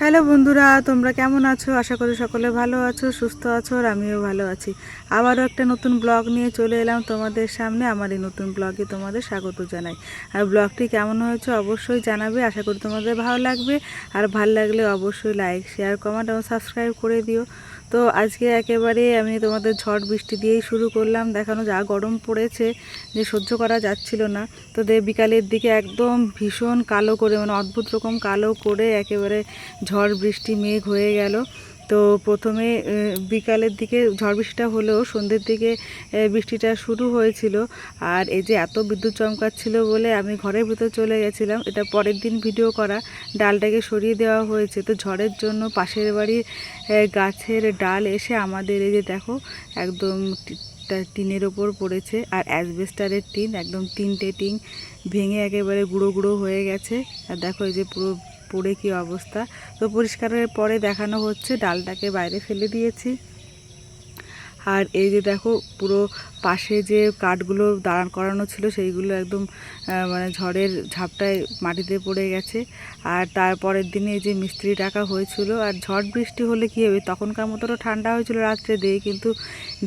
Hello বন্ধুরা, তোমরা কেমন আছো? আশা করি সকলে ভালো আছো, সুস্থ আছো, আর আমিও ভালো আছি। আবারও একটা নতুন ব্লগ নিয়ে চলে এলাম তোমাদের সামনে। আমার এই নতুন ব্লগে তোমাদের স্বাগত জানাই। আর ব্লগটি কেমন হয়েছে অবশ্যই জানাবে। আশা করি তোমাদের ভালো লাগবে। আর ভালো লাগলে অবশ্যই লাইক, শেয়ার, কমেন্ট এবং সাবস্ক্রাইব করে দিও। তো আজকে একেবারে আমি তোমাদের ঝড় বৃষ্টি দিয়েই শুরু করলাম। দেখানো যা গরম পড়েছে যে সহ্য করা যাচ্ছিল না। তো বিকালের দিকে একদম ভীষণ কালো করে, মানে অদ্ভুত রকম কালো করে একেবারে ঝড় বৃষ্টি মেঘ হয়ে গেল। তো প্রথমে বিকালের দিকে ঝড় বৃষ্টিটা হলেও সন্ধ্যের দিকে বৃষ্টিটা শুরু হয়েছিল। আর এই যে এত বিদ্যুৎ চমকাচ্ছিল বলে আমি ঘরের ভিতর চলে গেছিলাম। এটা পরের দিন ভিডিও করা। ডালটাকে সরিয়ে দেওয়া হয়েছে। তো ঝড়ের জন্য পাশের বাড়ির গাছের ডাল এসে আমাদের এই যে দেখো একদম টিনের ওপর পড়েছে। আর অ্যাসবেস্টারের টিন, একদম 3টে টিন ভেঙে একেবারে গুঁড়ো গুঁড়ো হয়ে গেছে। আর দেখো এই যে পুরো পড়ে কি অবস্থা। তো পরিষ্কারের পরে দেখানো হচ্ছে ডালটাকে বাইরে ফেলে দিয়েছি। আর এই যে দেখো পুরো পাশে যে কাঠগুলো দাঁড়ান করানো ছিল সেইগুলো একদম মানে ঝড়ের ঝাপটায় মাটিতে পড়ে গেছে। আর তারপরের দিনে এই যে মিস্ত্রি ডাকা হয়েছিল। আর ঝড় বৃষ্টি হলে কী হবে, তখনকার মতো ঠান্ডা হয়েছিল রাত্রে দিয়ে, কিন্তু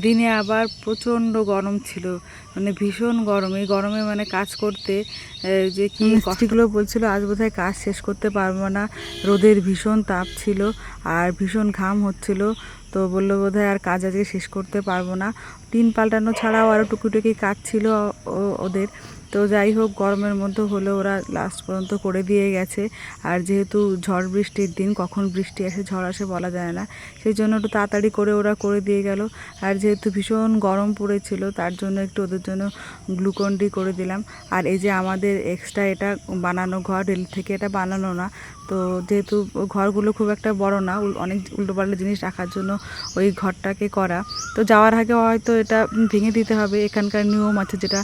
দিনে আবার প্রচণ্ড গরম ছিল, মানে ভীষণ গরম। এই গরমে মানে কাজ করতে যে কি মিস্ত্রিগুলো বলছিল আজ বোধহয় কাজ শেষ করতে পারবো না, রোদের ভীষণ তাপ ছিল আর ভীষণ ঘাম হচ্ছিল। তো বললো বোধহয় আর কাজ আজকে শেষ করতে পারবো না। টিন পাল্টানো ছাড়াও আরও টুকিটুকি কাজ ছিল ওদের। তো যাই হোক, গরমের মধ্যে হলেও ওরা লাস্ট পর্যন্ত করে দিয়ে গেছে। আর যেহেতু ঝড় বৃষ্টির দিন, কখন বৃষ্টি আসে ঝড় আসে বলা যায় না, সেই জন্য একটু তাড়াতাড়ি করে ওরা করে দিয়ে গেল। আর যেহেতু ভীষণ গরম পড়েছিল তার জন্য একটু ওদের জন্য গ্লুকন ডি করে দিলাম। আর এই যে আমাদের এক্সট্রা এটা বানানো ঘর, রেল থেকে এটা বানানো না। তো যেহেতু ঘরগুলো খুব একটা বড় না, অনেক উল্টোপাল্টা জিনিস রাখার জন্য ওই ঘরটাকে করা। তো যাওয়ার আগে হয়তো এটা ভেঙে দিতে হবে। এখানকার নিয়ম আছে, যেটা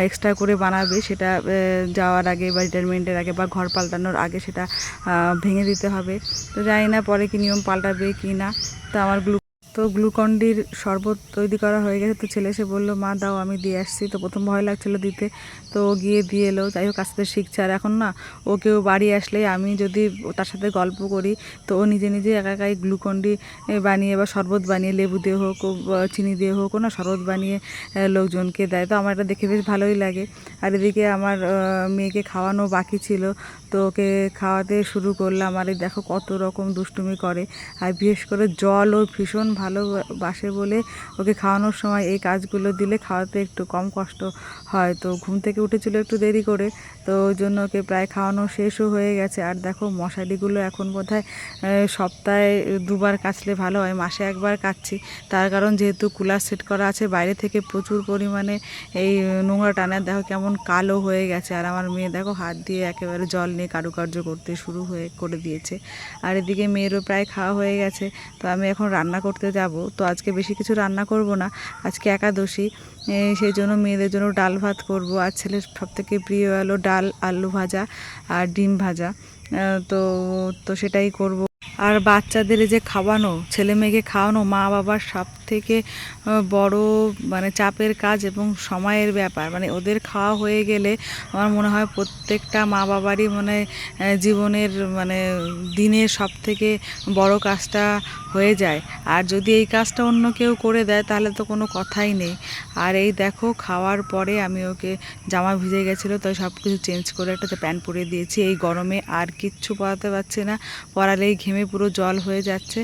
এক্সট্রা করে বানাবে সেটা যাওয়ার আগে বা রিটায়ারমেন্টের আগে বা ঘর পাল্টানোর আগে সেটা ভেঙে দিতে হবে। তো জানি না পরে কি নিয়ম পাল্টাবে কি না। তো আমার গ্লুকন্ডির শরবত তৈরি করা হয়ে গেছে। তো ছেলে এসে বললো মা দাও, আমি দিয়ে আসছি। তো প্রথম ভয় লাগছিলো দিতে, তো ও গিয়ে দিয়ে এলো। যাই হোক আস্তে শিখছে। আর এখন না, ও কেউ বাড়ি আসলে আমি যদি তার সাথে গল্প করি, তো ও নিজে নিজে একা একাই গ্লুকন্ডি বানিয়ে বা শরবত বানিয়ে, লেবু দিয়ে হোক চিনি দিয়ে হোক, ও না শরবত বানিয়ে লোকজনকে দেয়। তো আমার এটা দেখে বেশ ভালোই লাগে। আর এদিকে আমার মেয়েকে খাওয়ানো বাকি ছিল, তো ওকে খাওয়াতে শুরু করলাম। আর এই দেখো কত রকম দুষ্টুমি করে। আর বিশেষ করে জল ও ভীষণ ভালোবাসে বলে ওকে খাওয়ানোর সময় এই কাজগুলো দিলে খাওয়াতে একটু কম কষ্ট হয়। তো ঘুম থেকে উঠেছিল একটু দেরি করে, তো ওই জন্য ওকে প্রায় খাওয়ানো শেষও হয়ে গেছে। আর দেখো মশারিগুলো এখন বোধহয় সপ্তাহে 2বার কাচলে ভালো হয়, মাসে 1বার কাচ্ছি। তার কারণ যেহেতু কুলার সেট করা আছে, বাইরে থেকে প্রচুর পরিমাণে এই নোংরা টানে। দেখো কেমন কালো হয়ে গেছে। আর আমার মেয়ে দেখো হাত দিয়ে একেবারে জল নিয়ে কারুকার্য করতে শুরু করে দিয়েছে। আর এদিকে মেয়েরও প্রায় খাওয়া হয়ে গেছে। তো আমি এখন রান্না করতে যাব। তো আজকে বেশি কিছু রান্না করব না, আজকে একাদশী, সেই জন্য মেয়েদের জন্য ডাল ভাত করব। আর ছেলের সবথেকে প্রিয় হলো ডাল, আলু ভাজা আর ডিম ভাজা। তো তো সেটাই করব। আর বাচ্চাদের যে খাওয়ানো, ছেলে মেয়েকে খাওয়ানো মা বাবার সব থেকে বড় মানে চাপের কাজ এবং সময়ের ব্যাপার। মানে ওদের খাওয়া হয়ে গেলে আমার মনে হয় প্রত্যেকটা মা বাবারই মানে জীবনের মানে দিনের সব থেকে বড় কাজটা হয়ে যায়। আর যদি এই কাজটা অন্য কেউ করে দেয় তাহলে তো কোনো কথাই নেই। আর এই দেখো খাওয়ার পরে আমি ওকে, জামা ভিজে গেছিলো তাই সব কিছু চেঞ্জ করে একটা প্যান্ট পরিয়ে দিয়েছি। এই গরমে আর কিচ্ছু পরাতে পারছি না, পরালেই ঘেমে পুরো জল হয়ে যাচ্ছে।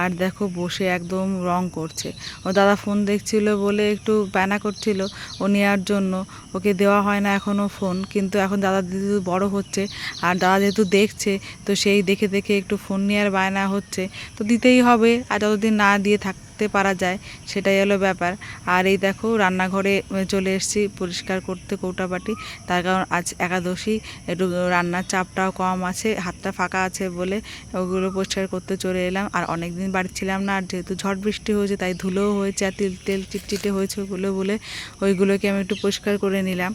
আর দেখো বসে একদম রং করছে। ও দাদা ফোন দেখছিল বলে একটু বায়না করছিল ও নেওয়ার জন্য, ওকে দেওয়া হয় না এখনও ফোন। কিন্তু এখন দাদা দিদি বড় হচ্ছে, আর দাদা যেহেতু দেখছে, তো সেই দেখে দেখে একটু ফোন নেওয়ার বায়না হচ্ছে। তো দিতেই হবে, আর যতদিন না দিয়ে থাকতে পারা যায় সেটাই হলো ব্যাপার। আর এই দেখো রান্নাঘরে চলে এসেছি পরিষ্কার করতে কৌটাবাটি। তার কারণ আজ একাদশী, একটু রান্নার চাপটাও কম আছে, হাতটা ফাঁকা আছে বলে ওগুলো পরিষ্কার করতে চলে এলাম। আর অনেক দিন বাড়ি ছিলাম না, আর যেহেতু ঝড় বৃষ্টি হয়েছে তাই ধুলোও হয়েছে আর তেল তেল চিটচিটে হয়েছে ওগুলো বলে ওইগুলোকে আমি একটু পরিষ্কার করে নিলাম।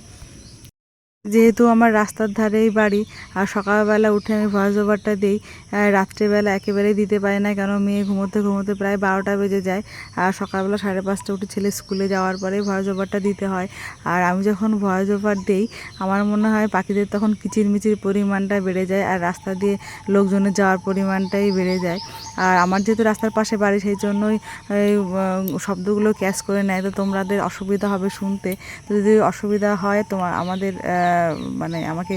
যেহেতু আমার রাস্তার ধারেই বাড়ি, আর সকালবেলা উঠে আমি ভয়েস ওভারটা দিই, রাত্রেবেলা একেবারেই দিতে পারি না, কেন মেয়ে ঘুমোতে ঘুমোতে প্রায় 12টা বেজে যায়। আর সকালবেলা 5:30 উঠে ছেলে স্কুলে যাওয়ার পরেই ভয়েস ওভারটা দিতে হয়। আর আমি যখন ভয়েস ওভার দিই আমার মনে হয় পাখিদের তখন কিচিরমিচির পরিমাণটা বেড়ে যায়, আর রাস্তা দিয়ে লোকজনের যাওয়ার পরিমাণটাই বেড়ে যায়। আর আমার যেহেতু রাস্তার পাশে বাড়ি সেই জন্যই এই শব্দগুলো ক্যাচ করে নেয়, তো তোমাদের অসুবিধা হবে শুনতে। তো যদি অসুবিধা হয় আমাদের মানে আমাকে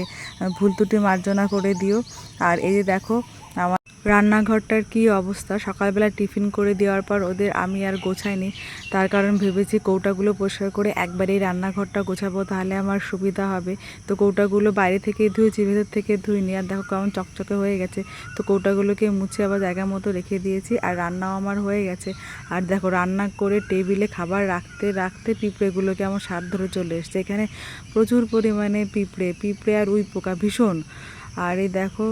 ভুল ত্রুটি মার্জনা করে দিও। আর এই যে দেখো আমার রান্নাঘরটার কি অবস্থা, সকালবেলা টিফিন করে দেওয়ার পর ওদের আমি আর গোছাইনি, তার কারণ ভেবেছি কৌটাগুলো পরিষ্কার করে একবারেই রান্নাঘরটা গোছাবো, তাহলে আমার সুবিধা হবে। তো কৌটাগুলো বাইরে থেকে ধুয়েছি, ভেতর থেকে ধুইনি, আর দেখো কেমন চকচকে হয়ে গেছে। তো কৌটাগুলোকে মুছে আবার জায়গা মতো রেখে দিয়েছি, আর রান্নাও আমার হয়ে গেছে। আর দেখো রান্না করে টেবিলে খাবার রাখতে রাখতে পিঁপড়েগুলোকে আমার স্বাদ ধরে চলে এসছে। এখানে প্রচুর পরিমাণে পিঁপড়ে আর উই পোকা ভীষণ। আর এই দেখো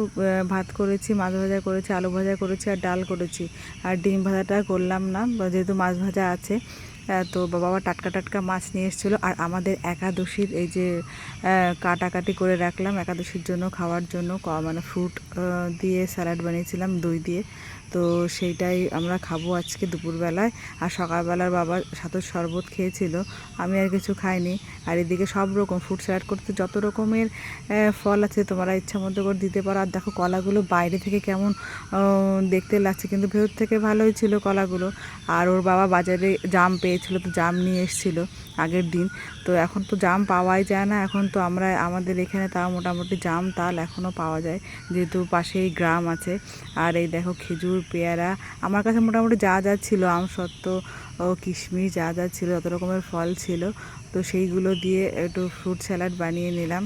ভাত করেছি, মাছ ভাজা করেছি, আলু ভাজা করেছি, আর ডাল করেছি। আর ডিম ভাজাটা করলাম না, যেহেতু মাছ ভাজা আছে। তো বাবা টাটকা টাটকা মাছ নিয়ে এসেছিলো। আর আমাদের একাদশীর এই যে কাটাকাটি করে রাখলাম একাদশীর জন্য খাওয়ার জন্য, মানে ফ্রুট দিয়ে স্যালাড বানিয়েছিলাম দই দিয়ে। তো সেইটাই আমরা খাবো আজকে দুপুরবেলায়। আর সকালবেলার বাবা সাথে শরবত খেয়েছিল, আমি আর কিছু খাইনি। আর এদিকে সব রকম ফ্রুট স্যালাড করতে যত রকমের ফল আছে তোমরা ইচ্ছা মতো করে দিতে পারো। আর দেখো কলাগুলো বাইরে থেকে কেমন দেখতে লাগছে, কিন্তু ভেতর থেকে ভালোই ছিল কলাগুলো। আর ওর বাবা বাজারে জাম পেয়েছিল, তো জাম নিয়ে এসেছিলো আগের দিন। তো এখন তো জাম পাওয়াই যায় না, এখন তো আমাদের এখানে তাও মোটামুটি জাম তাল এখনও পাওয়া যায়, যেহেতু পাশেই গ্রাম আছে। আর এই দেখো খেজুর, পেয়ারা, আমার কাছে মোটামুটি যা যা ছিল, আমসত্ত্ব ও কিশমিশ যা যা ছিল যত রকমের ফল ছিল, তো সেইগুলো দিয়ে একটু ফ্রুট স্যালাড বানিয়ে নিলাম।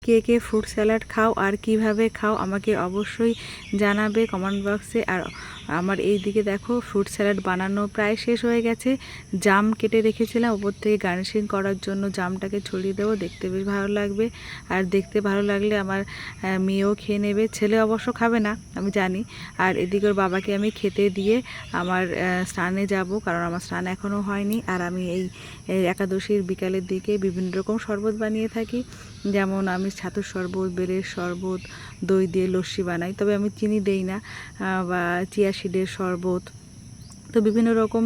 কে কে ফ্রুট স্যালাড খাও আর কিভাবে খাও আমাকে অবশ্যই জানাবে কমেন্ট বক্সে। আর আমার এই দিকে দেখো ফ্রুট স্যালাড বানানো প্রায় শেষ হয়ে গেছে। জাম কেটে রেখেছিলাম, ওপর থেকে গার্নিশিং করার জন্য জামটাকে ছড়িয়ে দেবো, দেখতে বেশ ভালো লাগবে। আর দেখতে ভালো লাগলে আমার মেয়েও খেয়ে নেবে, ছেলে অবশ্য খাবে না আমি জানি। আর এদিকে ওর বাবাকে আমি খেতে দিয়ে আমার স্নানে যাব, কারণ আমার স্নান এখনও হয়নি। আর আমি এই একাদশীর বিকালের দিকে বিভিন্ন রকম শরবত বানিয়ে থাকি, যেমন আমি ছাতুর শরবত, বেলের শরবত, দই দিয়ে লস্যি বানাই, তবে আমি চিনি দেই না, বা চিয়া সিডের শরবত, তো বিভিন্ন রকম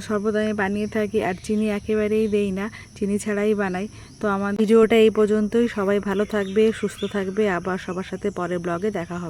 শরবত আমি বানিয়ে থাকি। আর চিনি একেবারেই দেই না, চিনি ছাড়াই বানাই। তো আমার ভিডিওটা এই পর্যন্তই, সবাই ভালো থাকবে, সুস্থ থাকবে, আবার সবার সাথে পরের ব্লগে দেখা হবে।